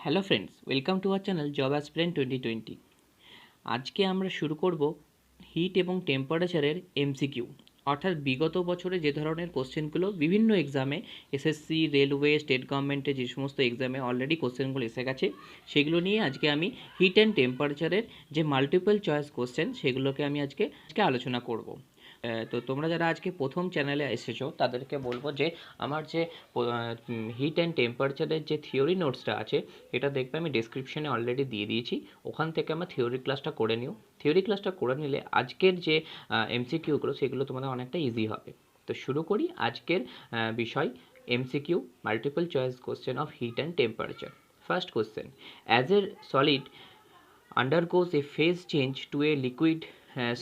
Hello friends, welcome to our channel job aspirant 2020। আজকে আমরা শুরু করব হিট এবং টেম্পারেচারের এমসিকিউ, অর্থাৎ বিগত বছরে যে ধরনের কোশ্চেনগুলো বিভিন্ন এক্সামে, এসএসসি, রেলওয়ে, স্টেট গভর্নমেন্টের যে সমস্ত এক্সামে অলরেডি কোশ্চেনগুলো এসে গেছে, সেগুলো নিয়ে আজকে আমি হিট অ্যান্ড টেম্পারেচারের যে মাল্টিপল চয়েস কোশ্চেন সেগুলোকে আমি আজকে আলোচনা করব। তো তোমরা যারা আজকে প্রথম চ্যানেলে এসেছো তাদেরকে বলবো যে আমার যে হিট অ্যান্ড টেম্পারেচারের যে থিওরি নোটসটা আছে এটা দেখবে আমি ডেসক্রিপশনে অলরেডি দিয়ে দিয়েছি। ওখান থেকে আমার থিওরি ক্লাসটা করে নিও। থিওরি ক্লাসটা করে নিলে আজকের যে এমসিকিউগুলো সেগুলো তোমাদের অনেকটা ইজি হবে। তো শুরু করি আজকের বিষয় MCQ, multiple choice question of heat and temperature. First question, as a solid undergoes A phase change to a liquid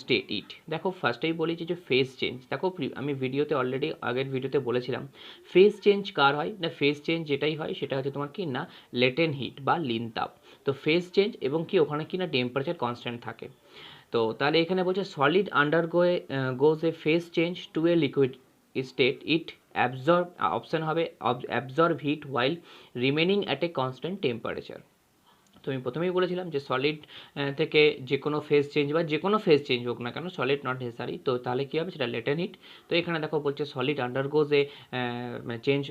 state ইট। দেখো ফার্স্টেই বলেছি যে ফেজ চেঞ্জ, দেখো আমি ভিডিওতে অলরেডি আগের ভিডিওতে বলেছিলাম ফেজ চেঞ্জ কার হয় না, ফেজ চেঞ্জ যেটাই হয় সেটা হচ্ছে তোমার কি না লেটেন হিট বা লিন তাপ। তো ফেজ চেঞ্জ এবং কি ওখানে কি না টেম্পারেচার কনস্ট্যান্ট থাকে। তো তাহলে এখানে বলছে solid goes a phase change to a liquid state it absorb, option হবে absorb heat while remaining at a constant temperature. তো আমি প্রথমেই বলেছিলাম যে সলিড থেকে যে কোনো ফেজ চেঞ্জ বা যে কোনো ফেজ চেঞ্জ হোক না কেন, সলিড নট নেসেসারি, তো তাহলে কী হবে সেটা লেটেন হিট। তো এখানে দেখো বলছে সলিড আন্ডারগোজ এ মানে change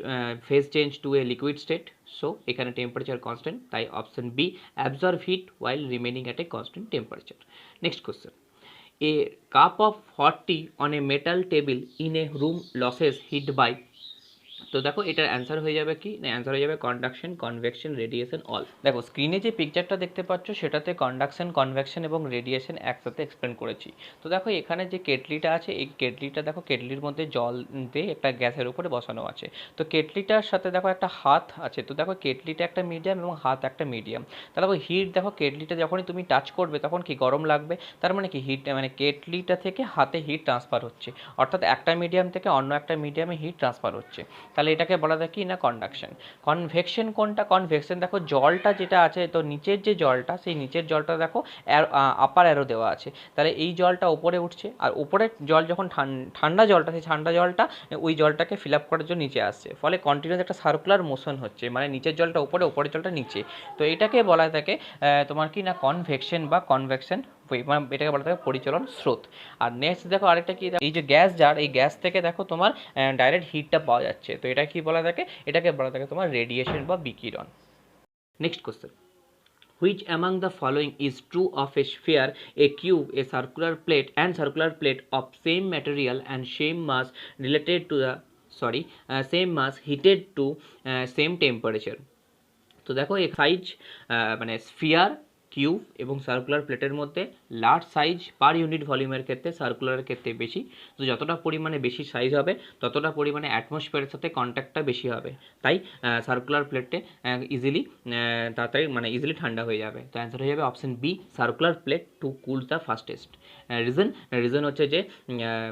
phase change to a liquid state, so এখানে টেম্পারেচার কনস্ট্যান্ট, তাই option B absorb heat while remaining at a constant temperature. Next question, a cup of hot tea on a metal table in a room loses heat by. তো দেখো এটার answer হয়ে যাবে কি না, answer হয়ে যাবে কন্ডাকশন, কনভেকশন, রেডিয়েশন, অল। দেখো স্ক্রিনে যে পিকচারটা দেখতে পাচ্ছ সেটাতে কন্ডাকশন, কনভেকশন এবং রেডিয়েশন একসাথে এক্সপ্লেন করেছি। তো দেখো এখানে যে কেটলিটা আছে, এই কেটলিটা দেখো কেটলির মধ্যে জল দিয়ে একটা গ্যাসের উপরে বসানো আছে। তো কেটলিটার সাথে দেখো একটা হাত আছে, তো দেখো কেটলিটা একটা মিডিয়াম এবং হাত একটা মিডিয়াম। তাহলে দেখো হিট, দেখো কেটলিটা যখনই তুমি টাচ করবে তখন কি গরম লাগবে, তার মানে কি হিট মানে কেটলিটা থেকে হাতে হিট ট্রান্সফার হচ্ছে, অর্থাৎ একটা মিডিয়াম থেকে অন্য একটা মিডিয়ামে হিট ট্রান্সফার হচ্ছে। তাহলে এটাকে বলা যায় কি না কন্ডাকশন। কনভেকশন কোনটা, কনভেকশন দেখো জলটা যেটা আছে, তো নিচের যে জলটা, সেই নিচের জলটা দেখো আপার অ্যারো দেওয়া আছে, তাহলে এই জলটা ওপরে উঠছে, আর উপরের জল যখন ঠান্ডা জলটা, সেই ঠান্ডা জলটা ওই জলটাকে ফিল আপ করার জন্য নিচে আসছে, ফলে কন্টিনিউয়াস একটা সার্কুলার মোশন হচ্ছে, মানে নিচের জলটা উপরে, উপরের জলটা নিচে। তো এটাকে বলা থাকে তোমার কি না কনভেকশন বা কনভেকশন, মানে এটাকে বলা থাকে পরিচলন স্রোত। আর নেক্সট দেখো আরেকটা কি, এই যে গ্যাস জার, এই গ্যাস থেকে দেখো তোমার ডাইরেক্ট হিটটা পাওয়া যাচ্ছে, তো এটা কি বলা থাকে, এটাকে বলা থাকে তোমার রেডিয়েশন বা বিকিরণ। Next question, which among the following is true of a sphere, a cube, a circular plate of same material and same mass related to the same mass heated to same temperature? তো দেখো এই size মানে sphere, cube এবং circular প্লেটের মধ্যে large size per unit ভলিউমের ক্ষেত্রে সার্কুলারের ক্ষেত্রে বেশি। তো যতটা পরিমাণে বেশি সাইজ হবে ততটা পরিমাণে অ্যাটমসফিয়ারের সাথে কন্ট্যাক্টটা বেশি হবে, তাই সার্কুলার প্লেটে ইজিলি তাড়াতাড়ি মানে ইজিলি ঠান্ডা হয়ে যাবে। তো অ্যান্সার হয়ে যাবে option B, circular plate to cool the fastest. Reason হচ্ছে যে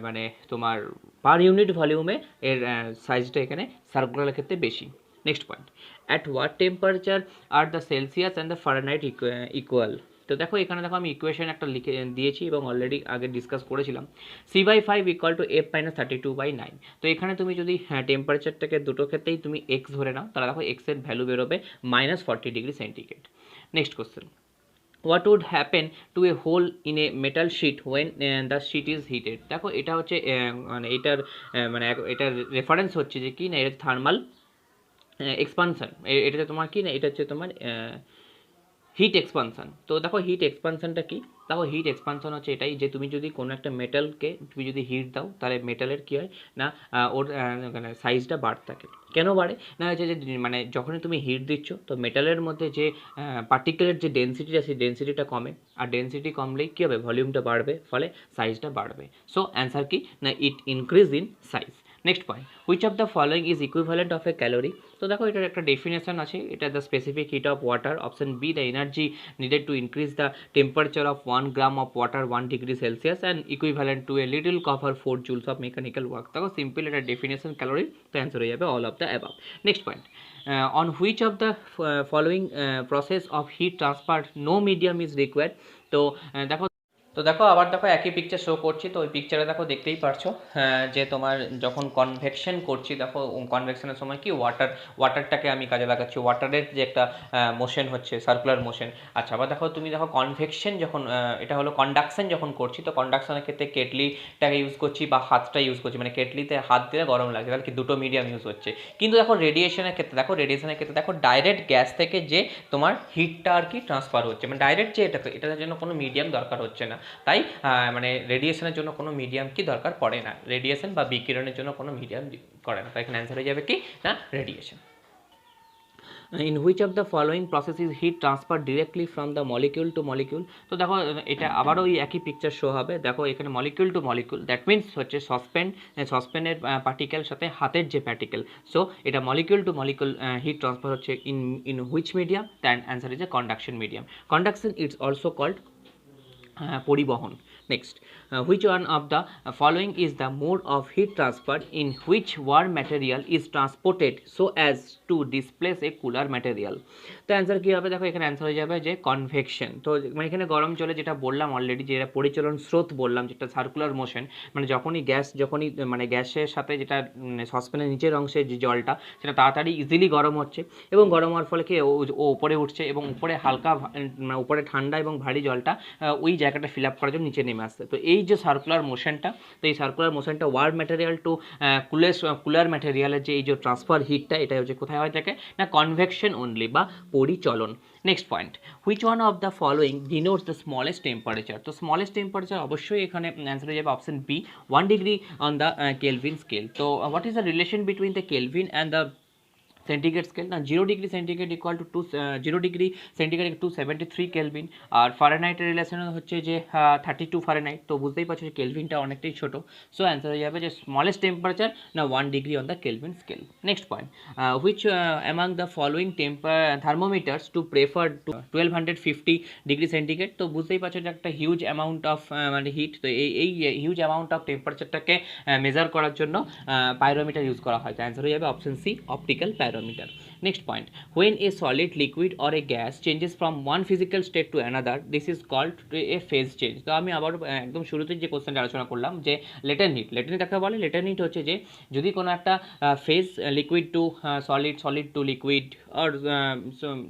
মানে তোমার পার ইউনিট ভলিউমে এর সাইজটা এখানে সার্কুলারের ক্ষেত্রে বেশি। Next point, at what temperature are the Celsius and the Fahrenheit equal. তো দেখো এখানে দেখো আমি ইকুয়েশন একটা লিখে দিয়েছি এবং অলরেডি আগে ডিসকাস করেছিলাম, C/5 ইকুয়াল টু F-32/9। তো এখানে তুমি যদি টেম্পারেচারটাকে দুটো ক্ষেত্রেই তুমি এক্স ধরে নাও, তাহলে দেখো এক্সের ভ্যালু বেরোবে -40°C। Next question, what would happen to a hole in a metal sheet when the sheet is heated. দেখো এটা হচ্ছে মানে এটার মানে এটার রেফারেন্স হচ্ছে যে কি না, এটা থার্মাল এক্সপানশন, এটাতে তোমার কি না, এটা হচ্ছে তোমার হিট এক্সপানশন। তো দেখো হিট এক্সপানশনটা কি, দেখো হিট এক্সপানশন হচ্ছে এটাই যে তুমি যদি কোনো একটা মেটালকে তুমি যদি হিট দাও তাহলে মেটালের কী হয় না ওর মানে সাইজটা বাড়তে থাকে। কেন বাড়ে না, হচ্ছে যে মানে যখনই তুমি হিট দিচ্ছ তো মেটালের মধ্যে যে পার্টিকেলের যে ডেন্সিটিটা, সেই ডেন্সিটিটা কমে, আর ডেন্সিটি কমলেই কী হবে, ভলিউমটা বাড়বে, ফলে সাইজটা বাড়বে। সো অ্যান্সার কি না, it increase in size. Next point, which of the following is equivalent of a calorie. তো দেখো এটার একটা ডেফিনেশন আছে, এটা the specific heat of water. Option B, the energy needed to increase the temperature of 1 gram of water 1°C and equivalent to a little copper 4 joules of mechanical work। দেখো simple এটা definition calorie, তো answer হয়ে যাবে all of the above. Next point, on which of the following process of heat transfer no medium is required. তো দেখো তো দেখো আবার দেখো একই পিকচার শো করছি, তো ওই পিকচারে দেখো দেখতেই পারছো যে তোমার যখন কনভেকশন করছি, দেখো কনভেকশনের সময় কি ওয়াটারটাকে আমি কাজে লাগাচ্ছি, ওয়াটারের যে একটা মোশন হচ্ছে, সার্কুলার মোশন। আচ্ছা, আবার দেখো তুমি দেখো কনভেকশন যখন এটা হলো কন্ডাকশন যখন করছি, তো কন্ডাকশনের ক্ষেত্রে কেটলিটাকে ইউজ করছি বা হাতটা ইউজ করছি, মানে কেটলিতে হাত দিলে গরম লাগছে, তাহলে কি দুটো মিডিয়াম ইউজ হচ্ছে। কিন্তু দেখো রেডিয়েশনের ক্ষেত্রে দেখো ডাইরেক্ট গ্যাস থেকে যে তোমার হিটটা আর কি ট্রান্সফার হচ্ছে, মানে ডাইরেক্ট যে এটার জন্য কোনো মিডিয়াম দরকার হচ্ছে না। তাই মানে রেডিয়েশনের জন্য কোনো মিডিয়াম কি দরকার পড়ে না, রেডিয়েশন বা বিকিরণের জন্য কোনো মিডিয়াম করে না। তাই এখানে অ্যান্সার হয়ে যাবে কি না, radiation. In which of the following process is heat transfer directly from the molecule to molecule. তো দেখো এটা আবারও ওই একই পিকচার শো হবে। দেখো এখানে molecule to molecule, that means হচ্ছে সসপেনের পার্টিকেল সাথে হাতের যে পার্টিকেল। সো এটা molecule to molecule heat transfer হচ্ছে in which medium, then answer is a conduction medium. Conduction it's also called পরিবহন। Next, which one of the following is the mode of heat transfer in which warm material is transported so as to displace a cooler material. তো answer কী হবে, দেখো এখানে answer হয়ে যাবে যে convection. তো মানে এখানে গরম জলে যেটা বললাম অলরেডি, যে এটা পরিচলন স্রোত বললাম, যেটা সার্কুলার মোশন, মানে যখনই মানে গ্যাসের সাথে যেটা সসপ্যানের নিচের অংশে যে জলটা, সেটা তাড়াতাড়ি ইজিলি গরম হচ্ছে, এবং গরম হওয়ার ফলে কি ও উপরে উঠছে, এবং উপরে হালকা মানে উপরে ঠান্ডা এবং ভারী জলটা ওই জায়গাটা ফিল আপ করার জন্য নিচে নেমে আসছে। তো এই যে সার্কুলার মোশনটা, তো এই সার্কুলার মোশনটা ওয়ার্ম ম্যাটেরিয়াল টু কুলার ম্যাটেরিয়ালের যে এই যে ট্রান্সফার হিটটা, এটা হচ্ছে কোথায় হয় থাকে না, কনভেকশন অনলি বা পরিচলন। Next point, which one of the following denotes the smallest temperature. তো স্মলেস্ট টেম্পারেচার অবশ্যই এখানে অ্যান্সার হয়ে যাবে option B, 1 degree on the Kelvin scale. তো what is the relation between the Kelvin and the centigrade scale না, 0 degree centigrade equal to 0 degree centigrade 273 Kelvin, আর ফারেনহাইটের relation হচ্ছে যে 32 ফারেনহাইট। তো বুঝতেই পারছো যে কেলভিনটা অনেকটাই ছোটো। সো অ্যান্সার হয়ে যাবে যে স্মলেস্ট টেম্পারেচার না 1 degree on the Kelvin scale. Next point, which among the following thermometers to prefer to 1250 degree centigrade. তো বুঝতেই পারছো যে একটা হিউজ অ্যামাউন্ট অফ মানে হিট, তো এই হিউজ অ্যামাউন্ট অফ টেম্পারেচারটাকে মেজার করার জন্য পাইরোমিটার ইউজ করা হয়। তো অ্যান্সার হয়ে যাবে option C, optical pyrometer. Next point, when a solid, liquid or a gas changes from one physical state to another, this is called a phase change. তো আমি আবার একদম শুরুতে যে কোশ্চেনটা আলোচনা করলাম যে লেটেন্ট হিট, কাকে বলে? লেটেন্ট হিট হচ্ছে যে যদি কোনো একটা phase liquid to solid, solid to liquid, আর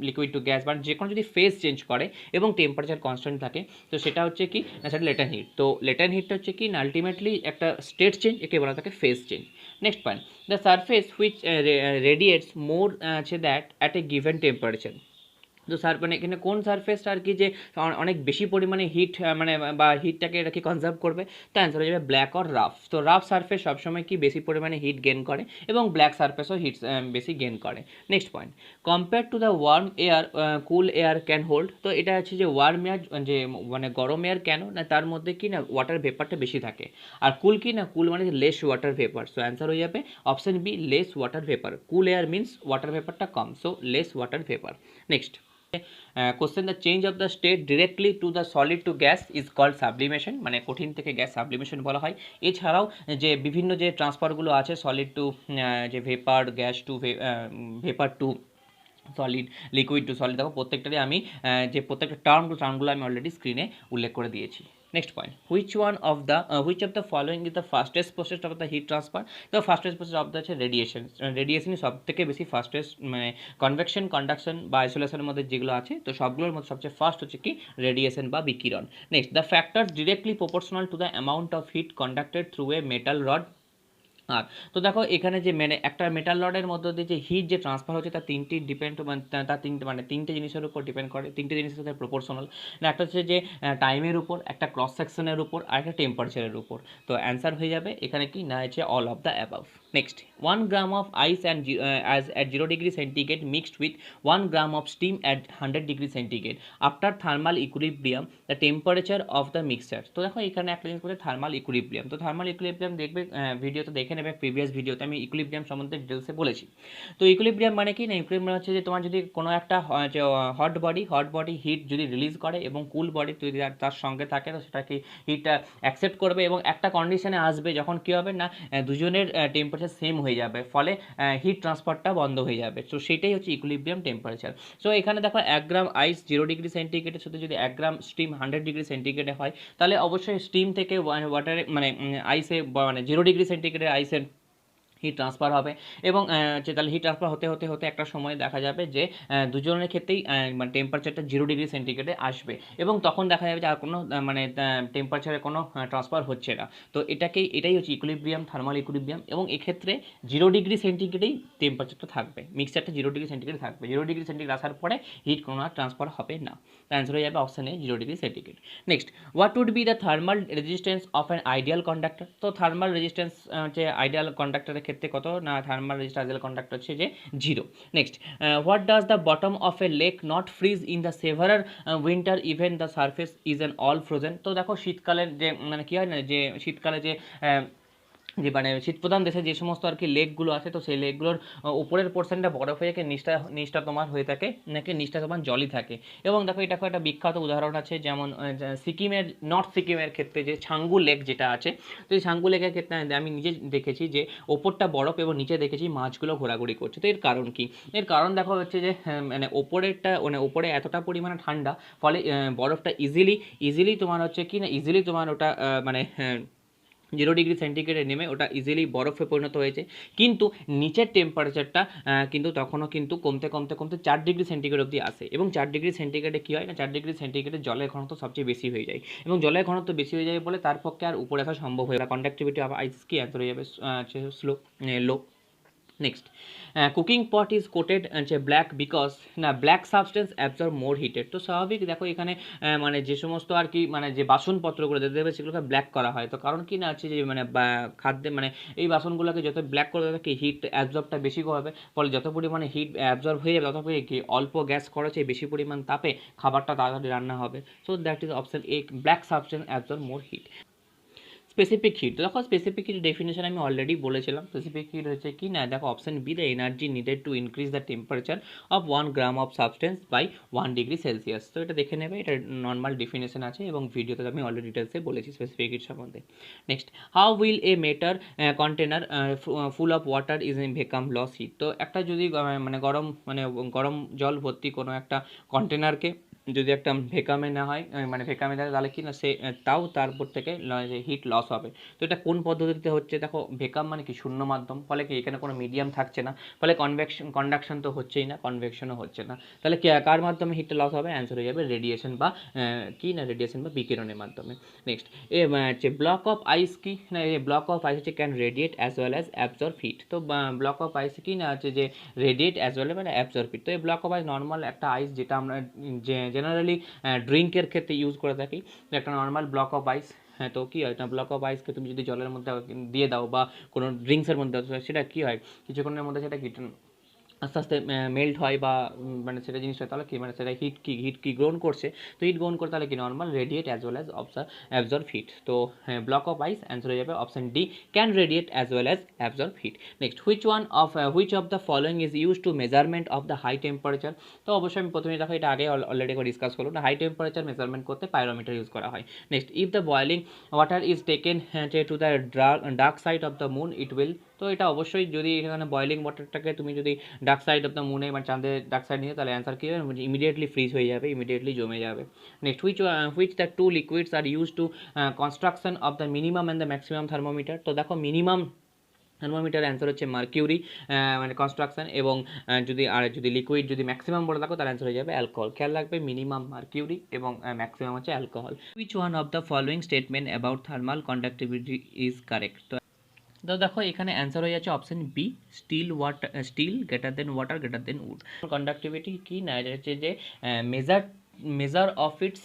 লিকুইড টু গ্যাস, বা যে কোনো যদি ফেজ চেঞ্জ করে এবং টেম্পারেচার কনস্ট্যান্ট থাকে, তো সেটা হচ্ছে কি না, সেটা লেটেন্ট হিট। তো লেটেন্ট হিটটা হচ্ছে কি না, আলটিমেটলি একটা স্টেট চেঞ্জ, একে বলা থাকে phase change. Next point, the surface which radiates more that at a given temperature। তো মানে এখানে কোন সারফেসটা আর কি যে অনেক বেশি পরিমাণে হিট মানে বা হিটটাকে এটা কি কনজার্ভ করবে, তো অ্যান্সার হয়ে যাবে ব্ল্যাক অর রাফ। তো রাফ সারফেস সবসময় কি বেশি পরিমাণে হিট গেন করে, এবং ব্ল্যাক সারফেসও হিট বেশি গেন করে। Next point, compare to the warm air cool air can hold. তো এটা হচ্ছে যে ওয়ার্ম এয়ার, যে মানে গরম এয়ার কেন না, তার মধ্যে কি না ওয়াটার ভেপারটা বেশি থাকে, আর কুল কি না, কুল মানে less water vapour. So answer হয়ে যাবে option B, less water vapour. Cool air means water ভেপারটা কম, so less water vapour. Next question, the change of the state directly to the solid to gas is called sublimation. মানে কঠিন থেকে gas sublimation বলা হয়। এছাড়াও যে বিভিন্ন যে ট্রান্সফারগুলো আছে, সলিড টু যে vapour, gas to vapour to solid, liquid to solid, দেখো প্রত্যেকটারই আমি যে প্রত্যেকটা টার্মগুলো আমি অলরেডি স্ক্রিনে উল্লেখ করে দিয়েছি। Next point, which of the following is the fastest process of the heat transfer. তো ফাস্টেস্ট প্রসেস অফ দ্য হচ্ছে রেডিয়েশন। রেডিয়েশনই সব থেকে বেশি ফাস্টেস্ট, মানে কনভেকশন, কন্ডাকশন বা আইসোলেশনের মধ্যে যেগুলো আছে, তো সবগুলোর মধ্যে সবচেয়ে ফার্স্ট হচ্ছে কি রেডিয়েশন বা বিকিরণ। Next, the factor directly proportional to the amount of heat conducted through a metal rod. আর তো দেখো এখানে যে মানে একটা মেটাল রডের মধ্যে দিয়ে যে হিট যে ট্রান্সফার হচ্ছে, তার তিনটি ডিপেন্ড, তার তিনটে জিনিসের উপর ডিপেন্ড করে, তিনটে জিনিসের সাথে প্রপোর্শনাল। একটা হচ্ছে যে টাইমের উপর, একটা ক্রস সেকশনের উপর, আর একটা টেম্পারেচারের উপর। তো অ্যান্সার হয়ে যাবে এখানে কি না, হচ্ছে all of the above. Next, 1 gram of ice and at 0 degree centigrade mixed with 1 gram of steam at 100 degree centigrade after thermal equilibrium the temperature of the mixture. তো দেখো এখানে একটা জিনিস বলছে থার্মাল ইকুইলিব্রিয়াম। তো থার্মাল ইকুইলিব্রিয়াম দেখবে ভিডিওতে দেখে নেবে, প্রিভিয়াস ভিডিওতে আমি ইকুইলিব্রিয়াম সম্বন্ধে ডিটেলসে বলেছি। তো ইকুইলিব্রিয়াম মানে কি না, ইকুইলিব্রিয়াম হচ্ছে যে তোমার যদি কোনো একটা হট বডি হিট যদি রিলিজ করে এবং কুল বডি যদি তার সঙ্গে থাকে, তো সেটা কি হিটটা অ্যাকসেপ্ট করবে, এবং একটা কন্ডিশনে আসবে যখন কী হবে না, দুজনের টেম্পারেচার টেম্পারেচার সেম হয়ে যাবে, ফলে হিট ট্রান্সফারটা বন্ধ হয়ে যাবে। সো সেটাই হচ্ছে ইকুইলিব্রিয়াম টেম্পারেচার। সো এখানে দেখো 1 গ্রাম আইস 0 ডিগ্রি সেন্টিগ্রেডের সাথে যদি 1 গ্রাম স্টিম 100 ডিগ্রি সেন্টিগ্রেডে হয়, তাহলে অবশ্যই স্টিম থেকে ওয়াটারে মানে আইসে মানে 0 ডিগ্রি সেন্টিগ্রেডের আইসের হিট ট্রান্সফার হবে, এবং তাহলে হিট ট্রান্সফার হতে হতে হতে একটা সময় দেখা যাবে যে দুজনের ক্ষেত্রেই মানে টেম্পারেচারটা 0 ডিগ্রি সেন্টিগ্রেডে আসবে, এবং তখন দেখা যাবে যে আর কোনো মানে টেম্পারেচারে কোনো ট্রান্সফার হচ্ছে না। তো এটাই হচ্ছে ইকুইলিব্রিয়াম, থার্মাল ইকুইলিব্রিয়াম, এবং এক্ষেত্রে 0 ডিগ্রি সেন্টিগ্রেডেই টেম্পারেচারটা থাকবে, মিক্সচারটা 0 ডিগ্রি সেন্টিগ্রেড থাকবে। 0 ডিগ্রি সেন্টিগ্রেড আসার পরে হিট কোনো আর ট্রান্সফার হবে না। তো অ্যান্সার হয়ে যাবে option A 0 degree centigrade. Next, what would be the thermal resistance of an ideal conductor? তো থার্মাল রেজিস্ট্যান্স হচ্ছে আইডিয়াল কন্ডাক্টরের ক্ষেত্রে কত না, থার্মাল রেজিস্ট্যান্স আইডিয়াল কন্ডাক্টর হচ্ছে যে 0। Next, what does the bottom of a lake not freeze in the severer winter even the surface is an all frozen? তো দেখো শীতকালের যে মানে কী হয় না, যে শীতকালে যে মানে শীতপ্রধান দেশে যে সমস্ত আর কি লেকগুলো আছে, তো সেই লেকগুলোর উপরের পোর্শনটা বরফ হয়ে নিচটা তোমার হয়ে থাকে নাকি নিচটা তোমার জলই থাকে। এবং দেখো এটা একটা বিখ্যাত উদাহরণ আছে, যেমন সিকিমের নর্থ সিকিমের ক্ষেত্রে যে ছাঙ্গু লেক যেটা আছে, তো এই ছাঙ্গু লেকের ক্ষেত্রে আমি নিজে দেখেছি যে ওপরটা বরফ এবং নিচে দেখেছি মাছগুলো ঘোরাঘুরি করছে। তো এর কারণ কি? এর কারণ দেখো হচ্ছে যে মানে ওপরে এতটা পরিমাণে ঠান্ডা, ফলে বরফটা ইজিলি তোমার হচ্ছে কি না, ইজিলি তোমার ওটা মানে 0 ডিগ্রি সেন্টিগ্রেডে নেমে ওটা ইজিলি বরফে পরিণত হয়েছে। কিন্তু নিচের টেম্পারেচারটা কিন্তু তখনও কিন্তু কমতে কমতে কমতে 4 ডিগ্রি সেন্টিগ্রেড অবধি আসে, এবং 4 ডিগ্রি সেন্টিগ্রেডে কী হয় না, 4 ডিগ্রি সেন্টিগ্রেডে জলের ঘনত্ব সবচেয়ে বেশি হয়ে যায়, এবং জলের ঘনত্ব বেশি হয়ে যায় বলে তার পক্ষে আর উপরে আসা সম্ভব হয়ে যায়। কন্ডাক্টিভিটি অফ আইস কি অ্যান্সার হয়ে যাবে low. Next, cooking pot is coated black because না black substance absorb more heated? তো স্বাভাবিক দেখো এখানে মানে যে সমস্ত আর কি মানে যে বাসনপত্রগুলো দেখতে দেবে সেগুলোকে ব্ল্যাক করা হয়। তো কারণ কি না হচ্ছে যে মানে খাদ্যে মানে এই বাসনগুলোকে যত ব্ল্যাক করে দেবে কি হিট অ্যাবজর্বটা বেশি হবে, ফলে যত পরিমাণে হিট অ্যাবজর্ব হয়ে যাবে তত কি অল্প গ্যাস খরচে বেশি পরিমাণ তাপে খাবারটা তাড়াতাড়ি রান্না হবে। So that is option A, black substance absorb more heat. Specific heat, দেখো স্পেসিফিক হিট ডেফিনেশন আমি অলরেডি বলেছিলাম। স্পেসিফিক হিট হচ্ছে কি না, দেখো option B, the energy needed to increase the temperature of 1 gram of substance by 1 degree Celsius. তো এটা দেখে নেবে, এটা নর্মাল ডেফিনেশন আছে এবং ভিডিওতে আমি অলরেডি ডিটেলসে বলেছি স্পেসিফিক হিট সম্বন্ধে। Next, how will a metal container full of water is in vacuum loss heat? তো একটা যদি গরম জল ভর্তি কোনো একটা কন্টেনারকে যদি একটা ভেকামে না হয় মানে ভেকামে দেয়, তাহলে কি না সে তাও তার উপর থেকে হিট লস হবে। তো এটা কোন পদ্ধতিতে হচ্ছে? দেখো ভেকাম মানে কি শূন্য মাধ্যম, ফলে কি এখানে কোনো মিডিয়াম থাকছে না, ফলে কন্ডাকশন তো হচ্ছেই না, কনভেকশনও হচ্ছে না, তাহলে কার মাধ্যমে হিটটা লস হবে? অ্যান্সার হয়ে যাবে রেডিয়েশন বা রেডিয়েশন বা বিকিরণের মাধ্যমে। নেক্সট, হচ্ছে ব্লক অফ আইস কি না, ব্লক অফ আইস হচ্ছে can radiate as well as absorb heat. তো ব্লক অফ আইস কি না হচ্ছে যে রেডিয়েট অ্যাজ ওয়েল মানে অ্যাবজর্ব হিট। তো এই ব্লক অফ আইস নর্মাল একটা আইস যেটা আমরা জেনারেলি ড্রিঙ্কের ক্ষেত্রে ইউজ করে থাকি, একটা নর্মাল ব্লক অফ আইস। হ্যাঁ, তো কী হয় না, ব্লক অফ আইসকে তুমি যদি জলের মধ্যে দিয়ে দাও বা কোনো ড্রিঙ্কসের মধ্যে দাও, সেটা কী হয় কিছুক্ষণের মধ্যে সেটা কি আস্তে আস্তে মেল্ট হয় বা মানে সেটা জিনিসটা তাহলে কি মানে সেটা হিট কি গ্রহণ করছে। তো হিট গ্রহণ করে তাহলে কি normal radiate as well as absorb heat. তো হ্যাঁ, ব্লক অফ আইস অ্যান্সার হয়ে যাবে option D, can radiate as well as absorb heat. Next, which of the following is use to measurement of the high temperature? তো অবশ্যই আমি প্রথমে দেখো এটা আগে অলরেডি ডিসকাস করলাম না, হাই টেম্পারেচার মেজারমেন্ট করতে পাইরোমিটার ইউজ করা হয়। Next, if the boiling water is taken to the dark side of the moon it will? তো এটা অবশ্যই যদি এখানে বয়েলিং ওয়াটারটাকে তুমি যদি ডার্ক সাইড অফ দ্য মুনে মানে চাঁদের ডার্ক সাইড নিয়ে, তাহলে অ্যান্সার কী হবে? ইমিডিয়েটলি ফ্রিজ হয়ে যাবে, ইমিডিয়েটলি জমে যাবে। Next, which the two liquids are use to construction of the minimum and the maximum thermometer? তো দেখো মিনিমাম থার্মোমিটার অ্যান্সার হচ্ছে মার্কিউরি মানে কনস্ট্রাকশন, এবং যদি লিকুইড যদি ম্যাক্সিমাম বলে থাকো তার অ্যান্সার হয়ে যাবে অ্যালকোহল। খেয়াল রাখবে মিনিমাম মার্কিউরি এবং ম্যাক্সিমাম হচ্ছে alcohol. Which one of the following statement about thermal conductivity is correct? তো দেখো এখানে অ্যান্সার হয়ে যাচ্ছে option B, steel greater than water greater than wood. Conductivity কি না, এটা হচ্ছে যে measure of its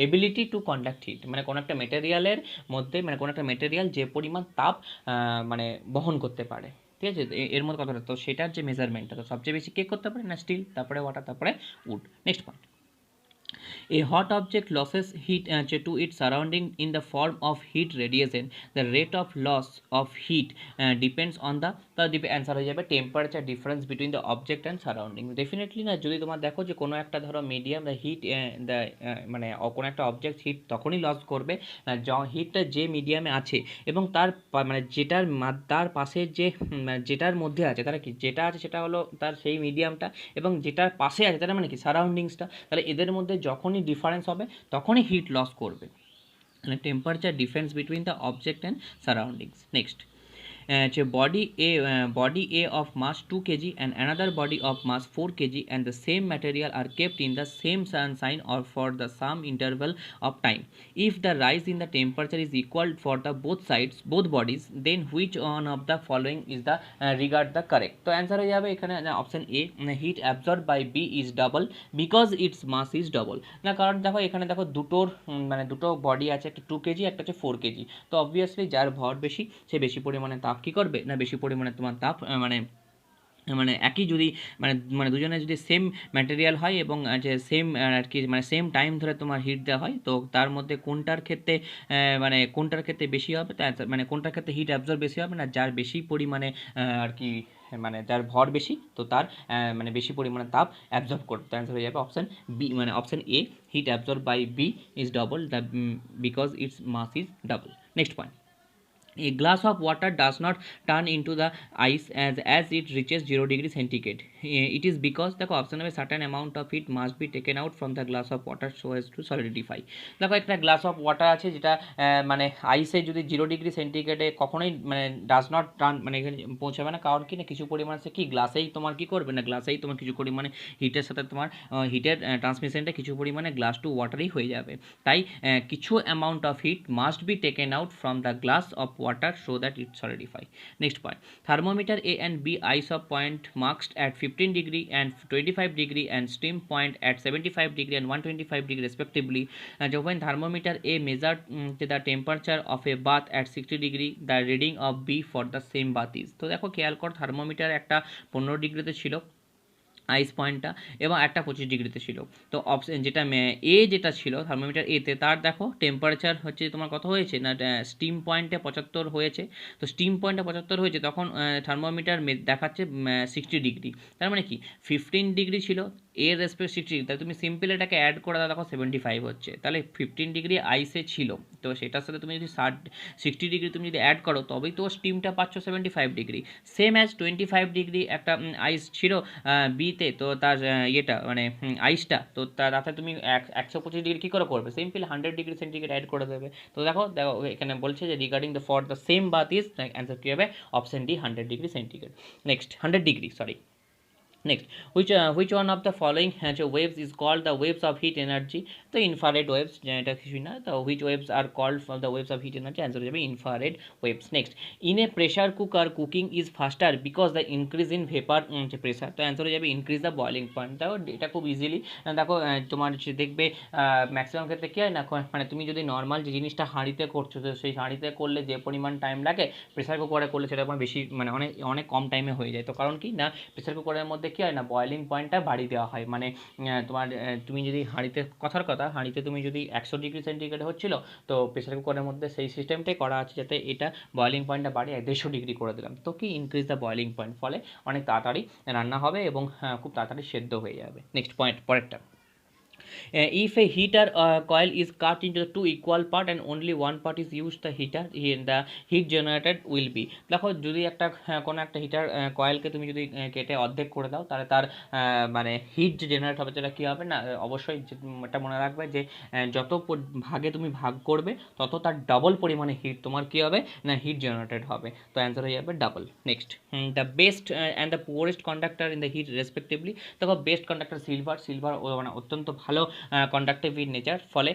ability to conduct heat, মানে কোনো একটা মেটেরিয়ালের মধ্যে মানে কোনো একটা মেটেরিয়াল যে পরিমাণ তাপ মানে বহন করতে পারে, ঠিক আছে, এর মধ্যে কথাটা। তো সেটার যে মেজারমেন্টটা তো সবচেয়ে বেশি কে করতে পারে না, স্টিল, তারপরে ওয়াটার, তারপরে wood. Next point, A hot object loses heat to its surrounding in the form of heat radiation. The rate of loss of heat depends on the answer হয়ে যাবে temperature difference between the object and surrounding. Definitely না, যদি তোমার দেখো যে কোনো একটা ধরো মিডিয়াম দ্য হিট দ্য মানে কোনো একটা অবজেক্ট হিট তখনই লস করবে হিটটা যে মিডিয়ামে আছে এবং তার মানে যেটার তার পাশে যে মানে যেটার মধ্যে আছে তারা কি যেটা আছে সেটা হলো তার সেই মিডিয়ামটা, এবং যেটার পাশে আছে তারা মানে কি সারাউন্ডিংসটা, তাহলে এদের মধ্যে যখনই ডিফারেন্স হবে তখনই হিট লস করবে। মানে temperature difference between the object and surroundings. Next, body A of mass 2 kg and another body of mass 4 kg and the same material are kept in the same sign or for the same interval of time. If the rise in the temperature is equal for the both bodies, then which one of the following is the regard the correct? তো answer হয়ে যাবে এখানে option A, heat absorb by B is double because its mass is double. না কারণ দেখো এখানে দেখো মানে দুটো বডি আছে, একটা 2 কেজি একটা হচ্ছে 4 কেজি। তো অবভিয়াসলি যার ভর বেশি সে বেশি পরিমাণে তাপ কী করবে না, বেশি পরিমাণে তোমার তাপ মানে মানে একই যদি মানে মানে দুজনে যদি সেম ম্যাটেরিয়াল হয় এবং যে সেম আর কি মানে সেম টাইম ধরে তোমার হিট দেওয়া হয়, তো তার মধ্যে কোনটার ক্ষেত্রে মানে কোনটার ক্ষেত্রে বেশি হবে, মানে কোনটার ক্ষেত্রে হিট অ্যাবজর্ব বেশি হবে না, যার বেশি পরিমাণে আর কি মানে যার ভর বেশি তো তার মানে বেশি পরিমাণে তাপ অ্যাবজর্ব করবে। তো অ্যান্সার হয়ে যাবে অপশান বি, মানে option A, heat absorb by B is double the because its mass is double. Next point, a glass of water does not turn into the ice as it reaches 0 degree centigrade. It is because the option of a certain amount of heat must be taken out from the glass of water so as to solidify. দেখো একটা glass of water আছে যেটা মানে আইসে যদি 0 degree সেন্টিগ্রেডে কখনোই মানে does not turn মানে এখানে পৌঁছাবে না, কারণ কি না কিছু পরিমাণে সে কি গ্লাসেই তোমার কি করবে না, গ্লাসেই তোমার কিছু পরিমাণে হিটের সাথে তোমার হিটের ট্রান্সমিশনটা কিছু পরিমাণে গ্লাস টু ওয়াটারই হয়ে যাবে। তাই কিছু amount of hit must be taken out from the glass of water so that it solidify. Next point, thermometer A and B ice of point marked at 15 degree and 25 degree and steam point at 75 degree and 125 degree respectively. When thermometer A measured the temperature of a bath at 60 degree, the reading of B for the same bath is. তো দেখো খেয়াল কর thermometer একটা 15 ডিগ্রিতে ছিল আইস পয়েন্টটা এবং একটা 25 ডিগ্রিতে ছিল। তো অপশন যেটা এ যেটা ছিল থার্মোমিটার এতে তার দেখো টেম্পারেচার হচ্ছে তোমার কত হয়েছে না স্টিম পয়েন্টে 75 হয়েছে। তো স্টিম পয়েন্টে 75 হয়েছে তখন থার্মোমিটার দেখাচ্ছে 60 ডিগ্রি, তার মানে কি 15 ডিগ্রি ছিল এর রেসপেক্ট 60 ডিগ্রি, তাহলে তুমি সিম্পল এটাকে অ্যাড করে দাও দেখো 75 হচ্ছে, তাহলে 15 ডিগ্রি আইসে ছিল, তো সেটার সাথে তুমি যদি 60 ডিগ্রি তুমি যদি অ্যাড করো তবেই তো স্টিমটা পাচ্ছ 75 ডিগ্রি। সেম অ্যাজ 25 ডিগ্রি একটা আইস ছিল বিতে, তো তার ইয়েটা মানে আইসটা, তো তাতে তুমি 125 ডিগ্রি কী করে করবে, সিম্পল 100 ডিগ্রি সেন্টিগ্রেড অ্যাড করে দেবে। তো দেখো দেখো এখানে বলছে যে regarding the for the same bath is answer কী হবে option D 100 degree centigrade. Next 100 degree sorry. Next, which one of the following waves is called the waves of heat energy? The infrared waves, এটা কিছুই না, তো which waves are called for the waves of heat energy? Answer হবে infrared waves. Next, in a pressure cooker cooking is faster because the increase in vapor pressure. তো answer হয়ে যাবে increase the boiling point. দেখো এটা খুব easily দেখো তোমার দেখবে ম্যাক্সিমাম ক্ষেত্রে কী হয় না, মানে তুমি যদি নর্মাল যে জিনিসটা হাঁড়িতে করছো তো সেই হাঁড়িতে করলে যে পরিমাণ টাইম লাগে প্রেসার কুকারে করলে সেটা বেশি মানে অনেক অনেক কম টাইমে হয়ে যায়। তো কারণ কি না প্রেসার কুকারের মধ্যে কী হয় না বয়েলিং পয়েন্টটা বাড়িয়ে দেওয়া হয়, মানে তোমার তুমি যদি হাঁড়িতে কথার কথা হাঁড়িতে তুমি যদি 100 ডিগ্রি সেন্টিগ্রেড হচ্ছিলো, তো প্রেসার কুকারের মধ্যে সেই সিস্টেমটাই করা আছে যাতে এটা বয়েলিং পয়েন্টটা বাড়িয়ে 150 ডিগ্রি করে দিলাম, তো কি ইনক্রিজ দ্য বয়েলিং পয়েন্ট, ফলে অনেক তাড়াতাড়ি রান্না হবে এবং খুব তাড়াতাড়ি সেদ্ধ হয়ে যাবে। নেক্সট পয়েন্ট পরেরটা, if a heater coil is cut into two equal part and only one part is used, the heat generated will be. দেখো যদি একটা কোনো একটা হিটার কয়েলকে তুমি যদি কেটে অর্ধেক করে দাও তাহলে তার মানে হিট যে জেনারেট হবে সেটা কী হবে না, অবশ্যই এটা মনে রাখবে যে যত ভাগে তুমি ভাগ করবে তত তার ডাবল পরিমাণে হিট তোমার কী হবে না হিট জেনারেটেড হবে। তো অ্যান্সার হয়ে যাবে double. Next, the best and the poorest conductor in the heat respectively. দেখো বেস্ট কন্ডাক্টর সিলভার মানে অত্যন্ত ভালো কন্ডাক্টিভ ইন নেচার, ফলে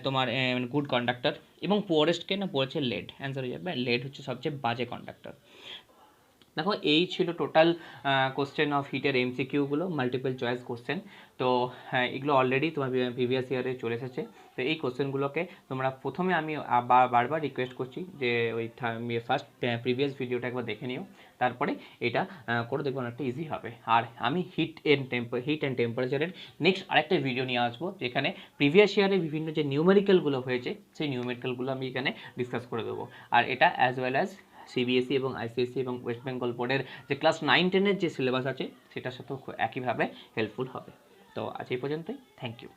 তোমার গুড কন্ডাক্টর, এবং পুয়ারেস্টকে না পড়েছে লেড। অ্যান্সার হয়ে যাবে লেড হচ্ছে সবচেয়ে বাজে কন্ডাক্টর। দেখো এই ছিল টোটাল কোশ্চেন অফ হিটের এমসিকিউগুলো, মাল্টিপল চয়েস কোশ্চেন। তো হ্যাঁ, এগুলো অলরেডি তোমার প্রিভিয়াস ইয়ারে চলে এসেছে। তো এই কোশ্চেনগুলোকে তোমরা প্রথমে আমি বারবার রিকোয়েস্ট করছি যে ওই ফার্স্ট প্রিভিয়াস ভিডিওটা একবার দেখে নিও, তারপরে এটা করে দেখবো অনেকটা ইজি হবে। আর আমি হিট অ্যান্ড টেম্পারেচারের নেক্সট আরেকটা ভিডিও নিয়ে আসবো, যেখানে প্রিভিয়াস ইয়ারে বিভিন্ন যে নিউমেরিক্যালগুলো হয়েছে সেই নিউমেরিক্যালগুলো আমি এখানে ডিসকাস করে দেবো। আর এটা অ্যাজ ওয়েল অ্যাজ সিবিএসই এবং আইসিএসসি এবং ওয়েস্ট বেঙ্গল বোর্ডের যে ক্লাস 9-10-এর যে সিলেবাস আছে সেটার সাথেও একইভাবে হেল্পফুল হবে। তো আজ এই পর্যন্তই, থ্যাংক ইউ।